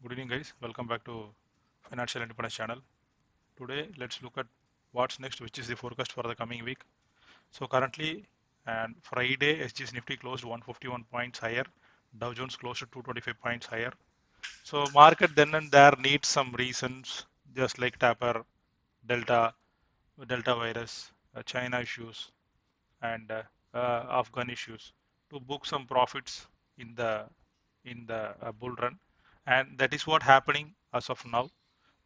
Good evening, guys. Welcome back to Financial Independence channel. Today, let's look at what's next, which is the forecast for the coming week. So currently, and Friday, SGS Nifty closed 151 points higher. Dow Jones closed at 225 points higher. So market then and there needs some reasons, just like Tapper, Delta, Delta virus, China issues, and Afghan issues to book some profits in the bull run, and that is what happening as of now.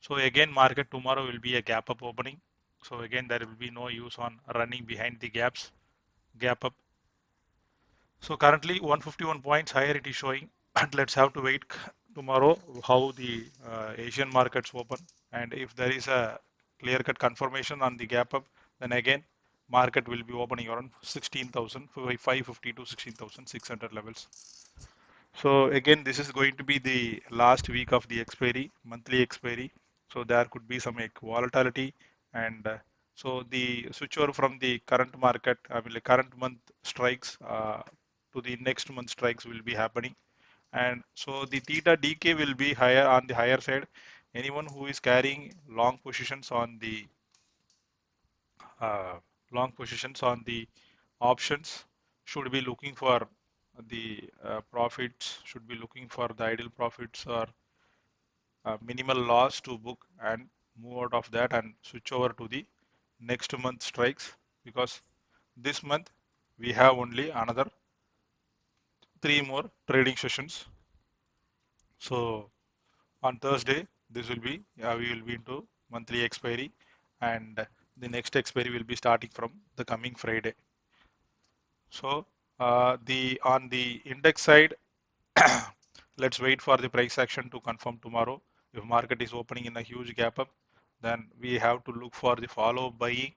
So again, market tomorrow will be a gap up opening. So again, there will be no use on running behind the gap up. So currently 151 points higher it is showing, and let's have to wait tomorrow how the Asian markets open, and if there is a clear-cut confirmation on the gap up, then again market will be opening around 16,550 to 16,600 levels. So again, this is going to be the last week of the expiry, monthly expiry. So there could be some volatility, and so the switch over from the current market, I mean, the current month strikes to the next month strikes will be happening. And so the theta DK will be higher on the higher side. Anyone who is carrying uh, long positions on the options should be looking for the profits, should be looking for the ideal profits or minimal loss to book and move out of that and switch over to the next month strikes, because this month we have only another three more trading sessions. So on Thursday, this will be we will be into monthly expiry, and the next expiry will be starting from the coming Friday. So the on the index side, let's wait for the price action to confirm tomorrow. If market is opening in a huge gap up, then we have to look for the follow buying.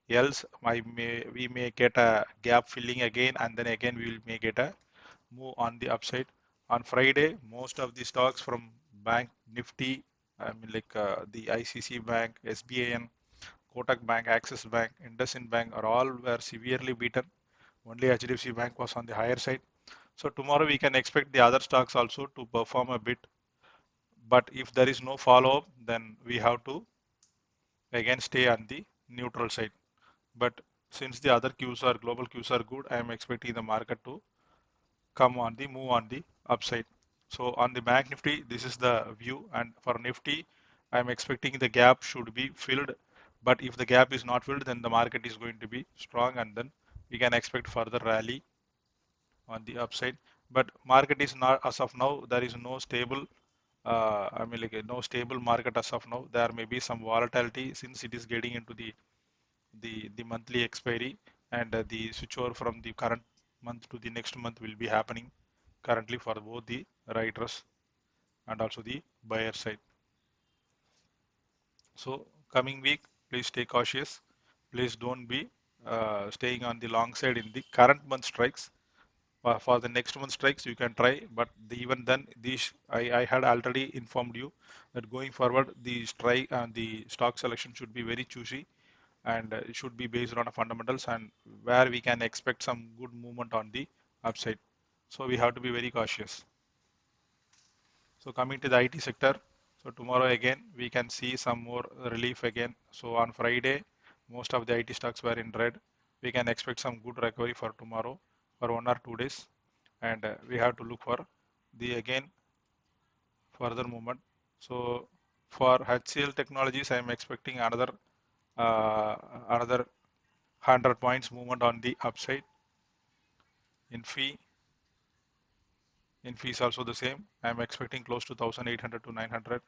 Else, we may get a gap filling again, and then again we will may get a move on the upside. On Friday, most of the stocks from Bank Nifty, I mean like the ICC Bank, SBAN, Kotak Bank, Axis Bank, IndusInd Bank are all were severely beaten. Only HDFC Bank was on the higher side. So tomorrow we can expect the other stocks also to perform a bit. But if there is no follow-up, then we have to again stay on the neutral side. But since the other Qs are global Qs are good, I am expecting the market to come on the move on the upside. So on the Bank Nifty, this is the view, and for Nifty, I am expecting the gap should be filled. But if the gap is not filled, then the market is going to be strong, and then we can expect further rally on the upside. But market is not, as of now, there is no stable. I mean, like no stable market as of now. There may be some volatility since it is getting into the monthly expiry, and the switchover from the current month to the next month will be happening currently for both the writers and also the buyer side. So coming week, please stay cautious. Please don't be staying on the long side in the current month strikes. For the next month strikes, you can try, but even then, I had already informed you that going forward, the strike and the stock selection should be very choosy, and it should be based on fundamentals and where we can expect some good movement on the upside. So we have to be very cautious. So coming to the IT sector, so tomorrow again we can see some more relief again. So on Friday, most of the IT stocks were in red. We can expect some good recovery for tomorrow for 1 or 2 days, and we have to look for the again further movement. So for HCL Technologies, I am expecting another 100 points movement on the upside. In fee, in fees also the same. I am expecting close to 1,800 to 900,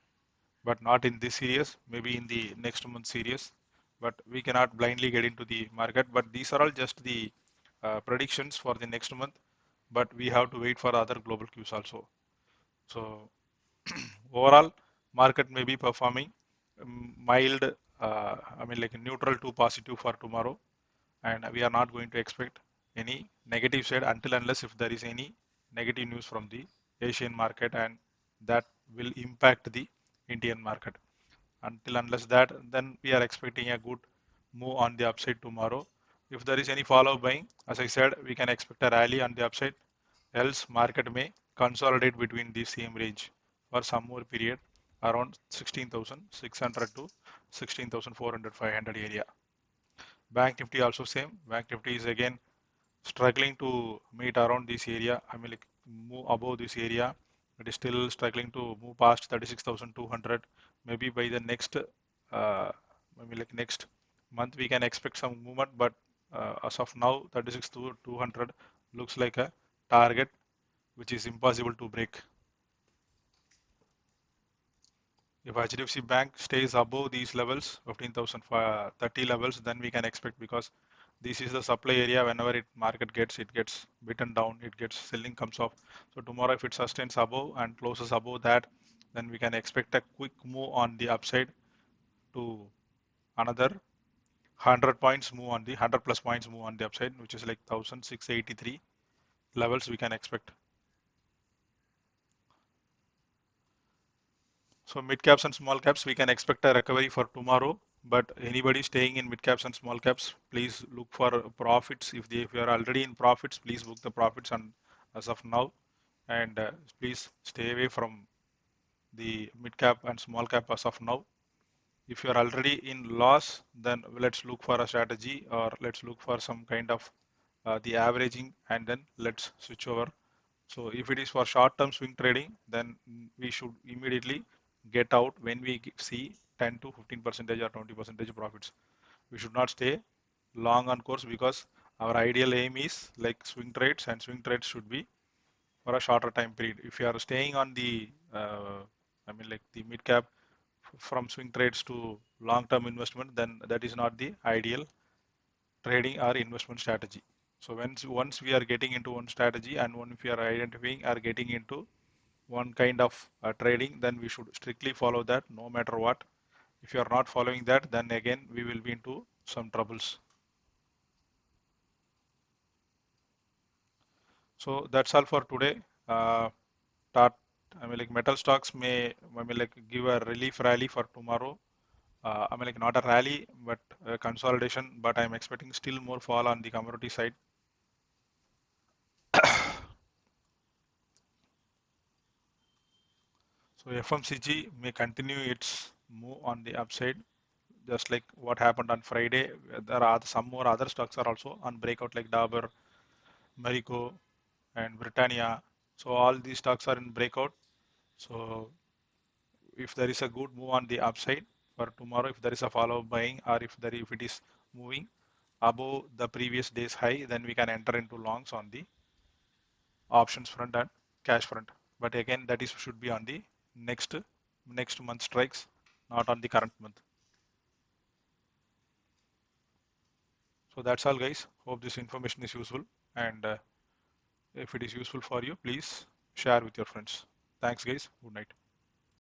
but not in this series, maybe in the next month series. But we cannot blindly get into the market. But these are all just the predictions for the next month. But we have to wait for other global cues also. So overall, market may be performing mild, I mean like neutral to positive for tomorrow, and we are not going to expect any negative side until unless if there is any negative news from the Asian market, and that will impact the Indian market. Until unless that, then we are expecting a good move on the upside tomorrow. If there is any follow buying, as I said, we can expect a rally on the upside. Else, market may consolidate between the same range for some more period around 16,600 to 16,400, 500 area. Bank Nifty also same. Bank Nifty is again struggling to meet around this area. I mean, like move above this area. It is still struggling to move past 36,200. Maybe by the next, maybe like next month, we can expect some movement. But as of now, 36,200 looks like a target which is impossible to break. If HDFC Bank stays above these levels, 15,030 levels, then we can expect, because this is the supply area. Whenever it gets beaten down, it gets selling comes off. So tomorrow, if it sustains above and closes above that, then we can expect a quick move on the upside to another 100 points move on the 100 plus points move on the upside, which is like 1,683 levels we can expect. So mid caps and small caps, we can expect a recovery for tomorrow. But anybody staying in mid caps and small caps, please look for profits. If you are already in profits, please book the profits and as of now, and please stay away from the mid cap and small cap as of now. If you are already in loss, then let's look for a strategy, or let's look for some kind of the averaging, and then let's switch over. So if it is for short-term swing trading, then we should immediately get out when we see 10 to 15 percentage or 20 percentage profits. We should not stay long on course, because our ideal aim is like swing trades, and swing trades should be for a shorter time period. If you are staying on the, I mean like the mid cap from swing trades to long-term investment, then that is not the ideal trading or investment strategy. So once we are getting into one strategy, and once we are identifying or getting into one kind of trading, then we should strictly follow that no matter what. If you are not following that, then again we will be into some troubles. So that's all for today. Start, I mean like metal stocks may, I mean like give a relief rally for tomorrow. I mean like not a rally but a consolidation, but I'm expecting still more fall on the commodity side. So FMCG may continue its move on the upside, just like what happened on Friday. There are some more other stocks are also on breakout, like Dabur, Marico, and Britannia. So all these stocks are in breakout. So if there is a good move on the upside for tomorrow, if there is a follow buying, or if it is moving above the previous day's high, then we can enter into longs on the options front and cash front. But again, that is should be on the next next month strikes, not on the current month. So that's all, guys. Hope this information is useful, and if it is useful for you, please share with your friends. Thanks, guys. Good night.